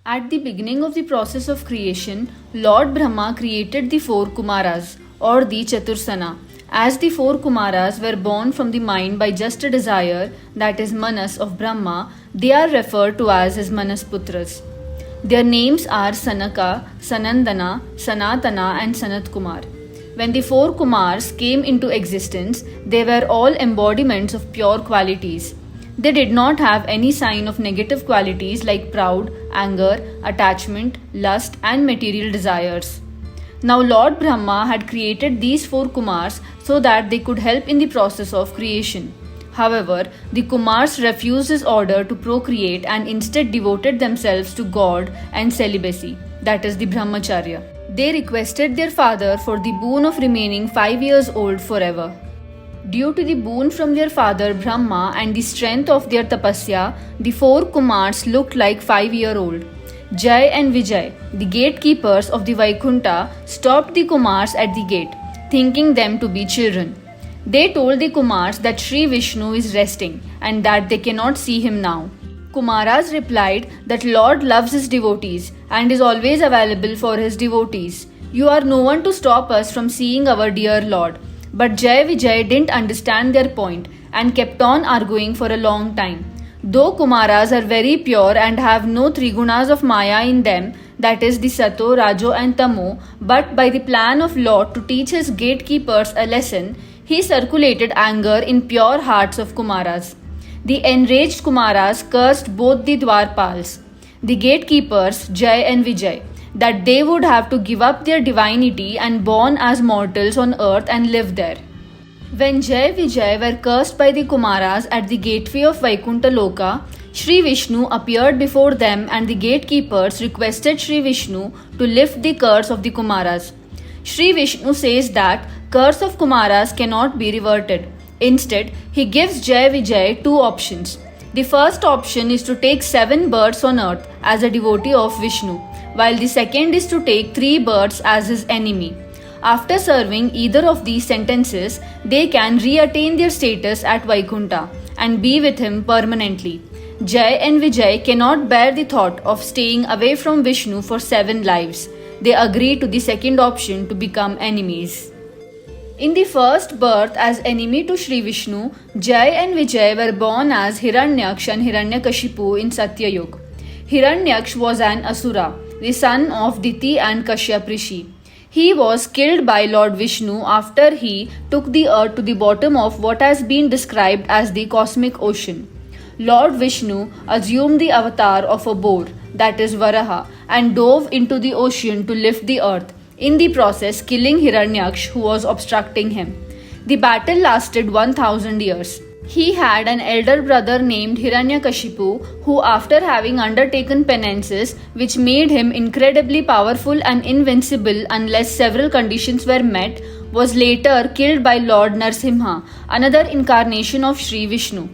At the beginning of the process of creation, Lord Brahma created the four Kumaras or the Chatursana. As the four Kumaras were born from the mind by just a desire, that is Manas of Brahma, they are referred to as his Manas Putras. Their names are Sanaka, Sanandana, Sanatana, and Sanat Kumar. When the four Kumars came into existence, they were all embodiments of pure qualities. They did not have any sign of negative qualities like proud, anger, attachment, lust, and material desires. Now, Lord Brahma had created these four Kumars so that they could help in the process of creation. However, the Kumars refused his order to procreate and instead devoted themselves to God and celibacy, that is, the Brahmacharya. They requested their father for the boon of remaining 5 years old forever. Due to the boon from their father Brahma and the strength of their tapasya, the four Kumars looked like 5-year-old. Jai and Vijay, the gatekeepers of the Vaikunta, stopped the Kumars at the gate, thinking them to be children. They told the Kumars that Sri Vishnu is resting and that they cannot see him now. Kumaras replied that Lord loves his devotees and is always available for his devotees. You are no one to stop us from seeing our dear Lord. But Jai Vijay didn't understand their point and kept on arguing for a long time. Though Kumaras are very pure and have no three gunas of Maya in them, that is the Sato, Rajo and Tamo, but by the plan of Lord to teach his gatekeepers a lesson, he circulated anger in pure hearts of Kumaras. The enraged Kumaras cursed both the Dwarpals, the gatekeepers Jai and Vijay, that they would have to give up their divinity and born as mortals on earth and live there. When Jai Vijay were cursed by the Kumaras at the gateway of Vaikuntha Loka, Sri Vishnu appeared before them and the gatekeepers requested Sri Vishnu to lift the curse of the Kumaras. Sri Vishnu says that curse of Kumaras cannot be reverted. Instead, he gives Jai Vijay two options. The first option is to take 7 births on earth as a devotee of Vishnu, while the second is to take 3 births as his enemy. After serving either of these sentences, they can re-attain their status at Vaikunta and be with him permanently. Jai and Vijay cannot bear the thought of staying away from Vishnu for 7 lives. They agree to the second option to become enemies. In the first birth as enemy to Sri Vishnu, Jai and Vijay were born as Hiranyaksh and Hiranyakashipu in Satyayug. Hiranyaksh was an Asura, the son of Diti and Kashyap Rishi. He was killed by Lord Vishnu after he took the earth to the bottom of what has been described as the cosmic ocean. Lord Vishnu assumed the avatar of a boar, that is Varaha, and dove into the ocean to lift the earth, in the process killing Hiranyaksh who was obstructing him. The battle lasted 1000 years. He had an elder brother named Hiranyakashipu who, after having undertaken penances which made him incredibly powerful and invincible unless several conditions were met, was later killed by Lord Narsimha, another incarnation of Sri Vishnu.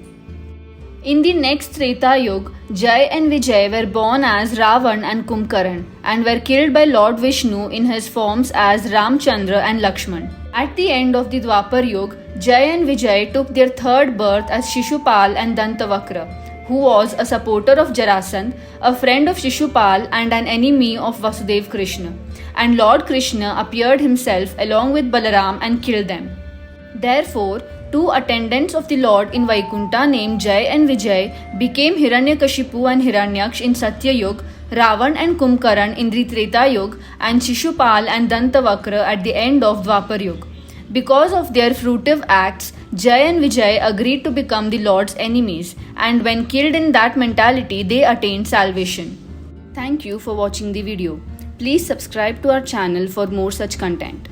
In the next Treta Yuga, Jai and Vijay were born as Ravan and Kumbhakarna and were killed by Lord Vishnu in his forms as Ramchandra and Lakshman. At the end of the Dwapar Yuga, Jai and Vijay took their third birth as Shishupal and Dantavakra, who was a supporter of Jarasandh, a friend of Shishupal and an enemy of Vasudev Krishna. And Lord Krishna appeared himself along with Balaram and killed them. Therefore, 2 attendants of the Lord in Vaikunta named Jai and Vijay became Hiranyakashipu and Hiranyaksh in Satyayug, Ravan and Kumbhakarna in the Treta Yuga, and Shishupal and Dantavakra at the end of Dwapar Yuga. Because of their fruitive acts, Jai and Vijay agreed to become the Lord's enemies, and when killed in that mentality, they attained salvation. Thank you for watching the video. Please subscribe to our channel for more such content.